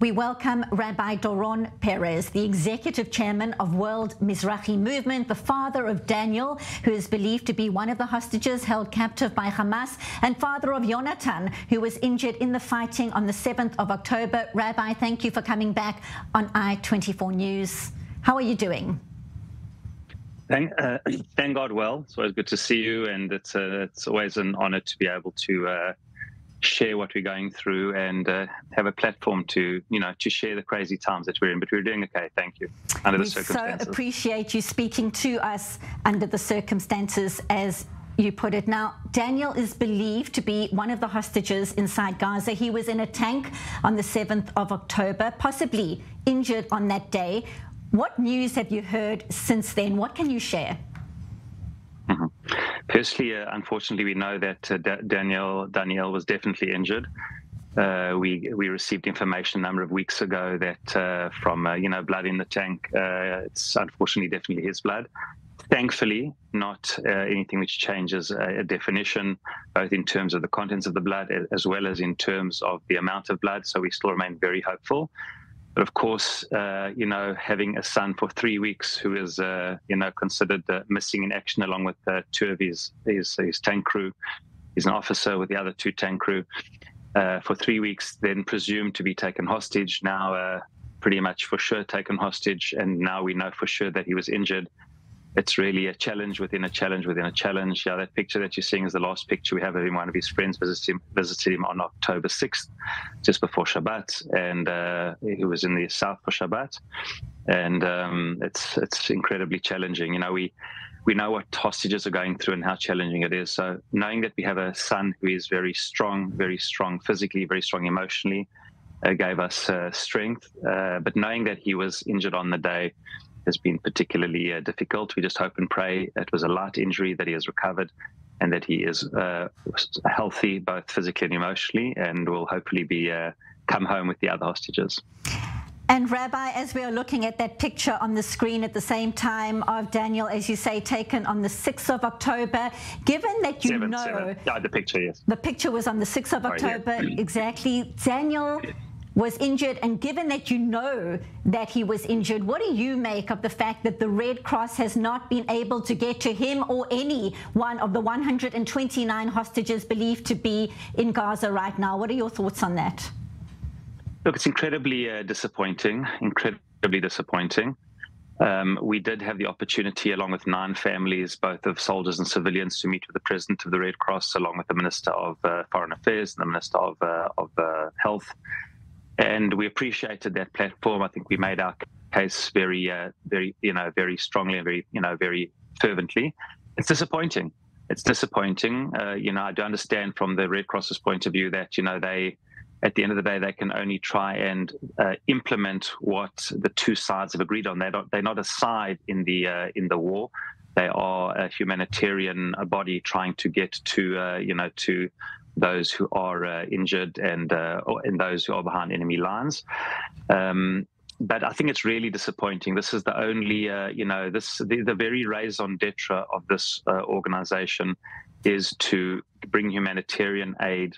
We welcome Rabbi Doron Perez, the executive chairman of World Mizrahi Movement, the father of Daniel, who is believed to be one of the hostages held captive by Hamas, and father of Yonatan, who was injured in the fighting on the 7th of October. Rabbi, thank you for coming back on I24 News. How are you doing? Thank God well. It's always good to see you, and it's always an honor to be able to share what we're going through and have a platform to share the crazy times that we're in. But we're doing okay, thank you, under the circumstances. We so appreciate you speaking to us under the circumstances, as you put it. Now, Daniel is believed to be one of the hostages inside Gaza. He was in a tank on the 7th of October, possibly injured on that day. What news have you heard since then? What can you share? Firstly, unfortunately, we know that Daniel was definitely injured. We received information a number of weeks ago that from blood in the tank, it's unfortunately definitely his blood. Thankfully, not anything which changes a definition, both in terms of the contents of the blood as well as in terms of the amount of blood. So we still remain very hopeful. But of course, having a son for 3 weeks who is, considered missing in action along with two of his tank crew, he's an officer with the other two tank crew, for 3 weeks, then presumed to be taken hostage, now pretty much for sure taken hostage, and now we know for sure that he was injured. It's really a challenge within a challenge within a challenge. Yeah, that picture that you're seeing is the last picture we have of him. One of his friends visited him on October 6th, just before Shabbat, and he was in the south for Shabbat. And it's incredibly challenging. We know what hostages are going through and how challenging it is. So knowing that we have a son who is very strong physically, very strong emotionally, gave us strength. But knowing that he was injured on the day has been particularly difficult. We just hope and pray it was a light injury, that he has recovered, and that he is healthy, both physically and emotionally, and will hopefully be come home with the other hostages. And Rabbi, as we are looking at that picture on the screen at the same time of Daniel, as you say, taken on the 6th of October, given that the picture, yes. The picture was on the 6th of October, exactly. Daniel was injured, and given that you know that he was injured, what do you make of the fact that the Red Cross has not been able to get to him or any one of the 129 hostages believed to be in Gaza right now? What are your thoughts on that? Look, it's incredibly disappointing, We did have the opportunity, along with 9 families, both of soldiers and civilians, to meet with the president of the Red Cross, along with the Minister of Foreign Affairs and the Minister of Health. And we appreciated that platform. I think we made our case very strongly and very fervently. It's disappointing. I do understand from the Red Cross's point of view that they, at the end of the day, they can only try and implement what the two sides have agreed on. They're not a side in the war. They are a humanitarian body trying to get to those who are injured and those who are behind enemy lines. But I think it's really disappointing. This is the only, the very raison d'etre of this organization is to bring humanitarian aid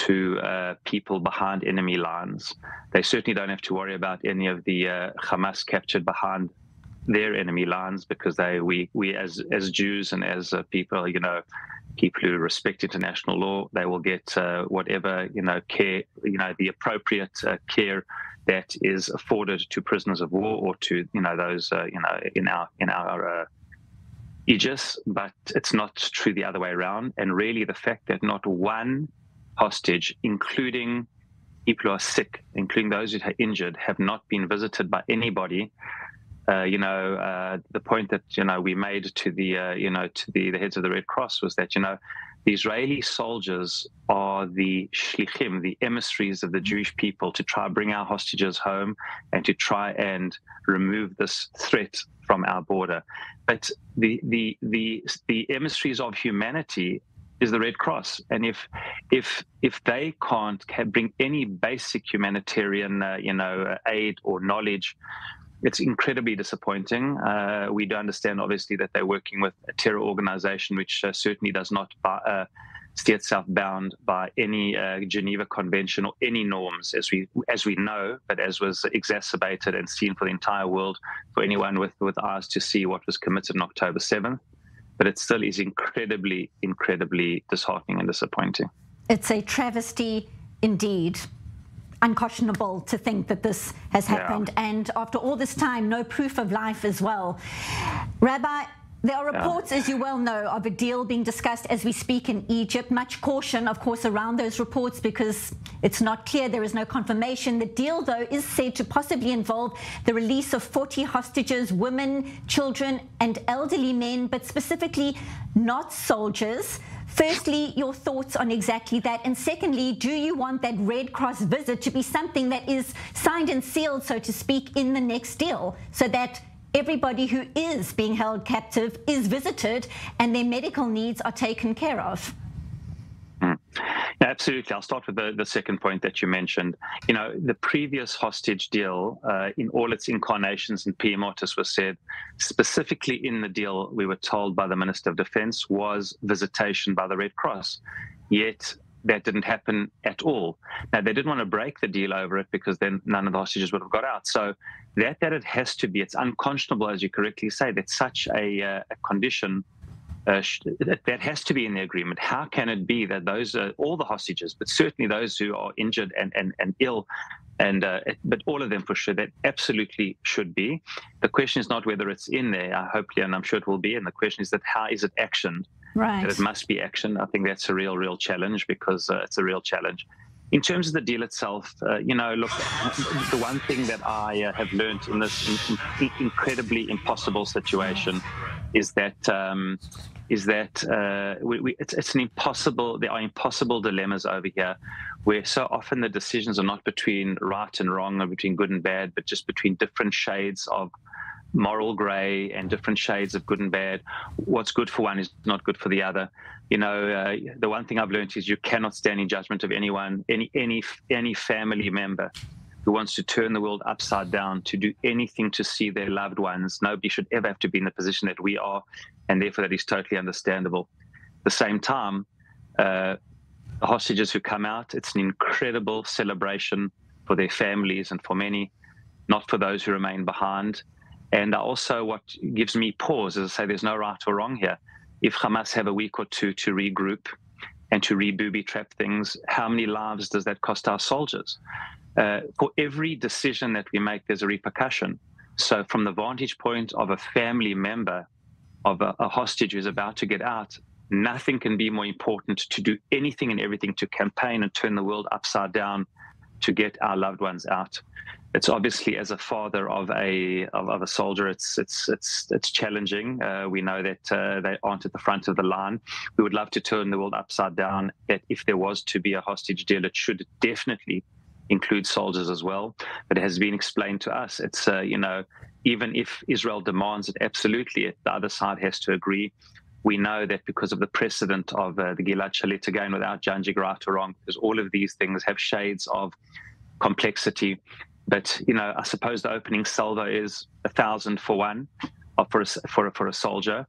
to people behind enemy lines. They certainly don't have to worry about any of the Hamas captured behind their enemy lines, because we as Jews and as people, people who respect international law, they will get whatever care, the appropriate care that is afforded to prisoners of war or to those in our aegis. But it's not true the other way around. And really, the fact that not one hostage, including people who are sick, including those who are injured, have not been visited by anybody. The point that we made to the heads of the Red Cross was that the Israeli soldiers are the shlichim, the emissaries of the Jewish people, to try bring our hostages home and to try and remove this threat from our border. But the emissaries of humanity is the Red Cross, and if they can't bring any basic humanitarian aid or knowledge, it's incredibly disappointing. We do understand, obviously, that they're working with a terror organization which certainly does not see itself bound by any Geneva Convention or any norms, as we know, but as was exacerbated and seen for the entire world, for anyone with eyes to see what was committed on October 7th. But it still is incredibly, incredibly disheartening and disappointing. It's a travesty indeed. Unconscionable to think that this has happened, and after all this time, no proof of life as well. Rabbi, there are reports, as you well know, of a deal being discussed as we speak in Egypt. Much caution, of course, around those reports because it's not clear. There is no confirmation. The deal, though, is said to possibly involve the release of 40 hostages, women, children, and elderly men, but specifically not soldiers. Firstly, your thoughts on exactly that. And secondly, do you want that Red Cross visit to be something that is signed and sealed, so to speak, in the next deal, so that everybody who is being held captive is visited and their medical needs are taken care of? Absolutely. I'll start with the second point that you mentioned. You know, the previous hostage deal, in all its incarnations in Pia Mortis, was said, specifically in the deal, we were told by the Minister of Defense, was visitation by the Red Cross. Yet that didn't happen at all. Now, they didn't want to break the deal over it because then none of the hostages would have got out. So that it has to be, it's unconscionable, as you correctly say, that such a condition that has to be in the agreement. How can it be that those are all the hostages, but certainly those who are injured and ill, but all of them for sure, that absolutely should be. The question is not whether it's in there, hopefully, and I'm sure it will be. And the question is that how is it actioned? Right. That it must be actioned. I think that's a real challenge because it's a real challenge. In terms of the deal itself, you know, look, the one thing that I have learned in this incredibly impossible situation is that it's an impossible. There are impossible dilemmas over here, where so often the decisions are not between right and wrong or between good and bad, but just between different shades of moral gray and different shades of good and bad. What's good for one is not good for the other. You know, the one thing I've learned is you cannot stand in judgment of anyone, any family member who wants to turn the world upside down, to do anything to see their loved ones. Nobody should ever have to be in the position that we are, and therefore that is totally understandable. At the same time, the hostages who come out, it's an incredible celebration for their families and for many, not for those who remain behind. And also what gives me pause is I say there's no right or wrong here. If Hamas have a week or two to regroup and to re-booby-trap things, how many lives does that cost our soldiers? For every decision that we make, there's a repercussion. So from the vantage point of a family member of a hostage who's about to get out, nothing can be more important to do anything and everything to campaign and turn the world upside down to get our loved ones out. It's obviously, as a father of a soldier, it's challenging. We know that they aren't at the front of the line. We would love to turn the world upside down. That if there was to be a hostage deal, it should definitely include soldiers as well. But it has been explained to us. It's you know, even if Israel demands it, absolutely, the other side has to agree. We know that because of the precedent of the Gilad Shalit, again, without judging right or wrong, because all of these things have shades of complexity. But, you know, I suppose the opening salvo is 1,000 for one, for a soldier.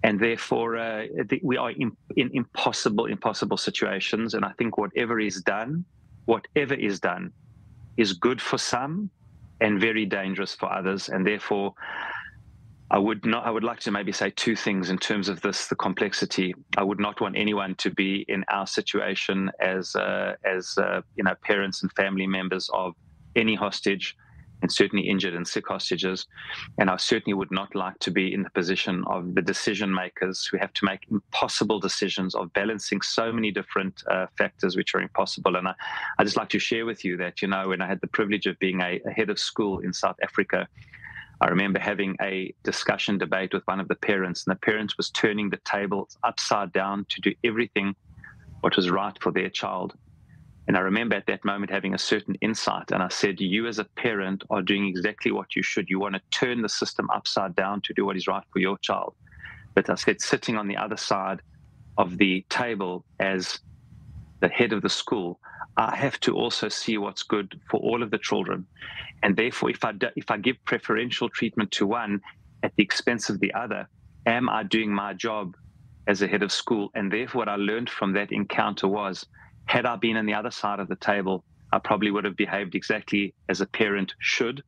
And therefore, we are in impossible situations. And I think whatever is done is good for some and very dangerous for others. And therefore, I would like to maybe say two things in terms of this, the complexity. I would not want anyone to be in our situation as you know, parents and family members of any hostage, and certainly injured and sick hostages. And I certainly would not like to be in the position of the decision makers who have to make impossible decisions of balancing so many different factors which are impossible. And I just like to share with you that, you know, when I had the privilege of being a head of school in South Africa, I remember having a discussion debate with one of the parents, and the parent was turning the tables upside down to do everything what was right for their child. And I remember at that moment having a certain insight, and I said, you as a parent are doing exactly what you should. You want to turn the system upside down to do what is right for your child. But I said, sitting on the other side of the table as the head of the school, I have to also see what's good for all of the children. And therefore, if I give preferential treatment to one at the expense of the other, am I doing my job as a head of school. And therefore, what I learned from that encounter was, had I been on the other side of the table, I probably would have behaved exactly as a parent should.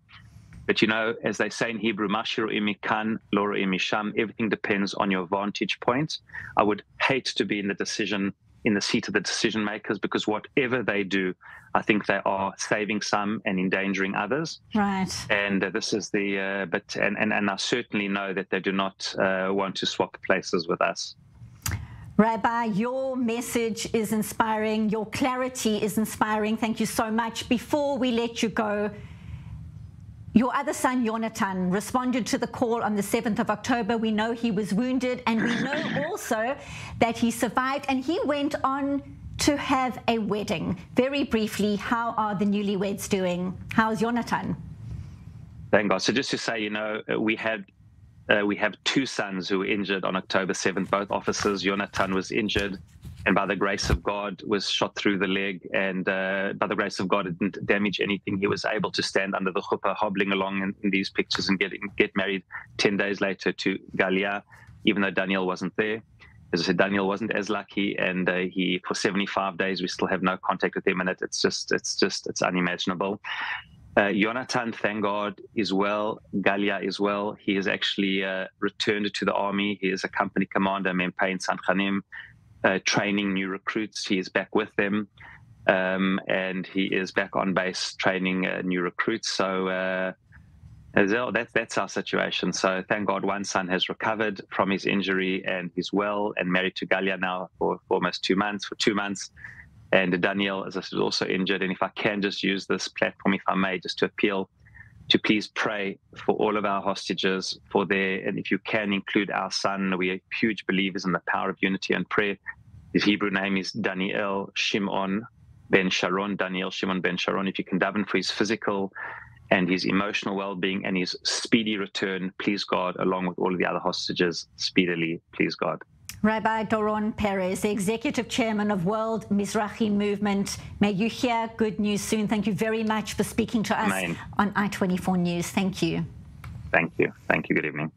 But, you know, as they say in Hebrew, Mashiru imi kan, loro imi sham, everything depends on your vantage point. I would hate to be in the seat of the decision makers, because whatever they do, I think they are saving some and endangering others. Right. And this is the, and I certainly know that they do not want to swap places with us. Rabbi, your message is inspiring. Your clarity is inspiring. Thank you so much. Before we let you go, your other son, Yonatan, responded to the call on the 7th of October. We know he was wounded, and we know also that he survived, and he went on to have a wedding. Very briefly, how are the newlyweds doing? How's Yonatan? Thank God. So just to say, you know, we have two sons who were injured on October 7th, both officers. Yonatan was injured, and by the grace of God was shot through the leg, and by the grace of God it didn't damage anything. He was able to stand under the chuppah, hobbling along in these pictures, and get married 10 days later to Galia, even though Daniel wasn't there. As I said, Daniel wasn't as lucky, and he, for 75 days, we still have no contact with him, and it's unimaginable. Yonatan, thank God, is well. Galia is well. He has actually returned to the army. He is a company commander, Mempe in San Khanim, training new recruits. He is back with them, and he is back on base training new recruits. So that's our situation. So thank God one son has recovered from his injury and he's well and married to Galia now for almost 2 months, And Daniel, as I said, also injured. And if I can just use this platform, if I may, just to appeal to please pray for all of our hostages, and if you can include our son. We are huge believers in the power of unity and prayer. His Hebrew name is Daniel Shimon Ben Sharon. Daniel Shimon Ben Sharon. If you can daven for his physical and his emotional well-being and his speedy return, please God, along with all of the other hostages, speedily, please God. Rabbi Doron Perez, the Executive Chairman of World Mizrahi Movement, may you hear good news soon. Thank you very much for speaking to us on I-24 News. Thank you. Thank you. Thank you. Good evening.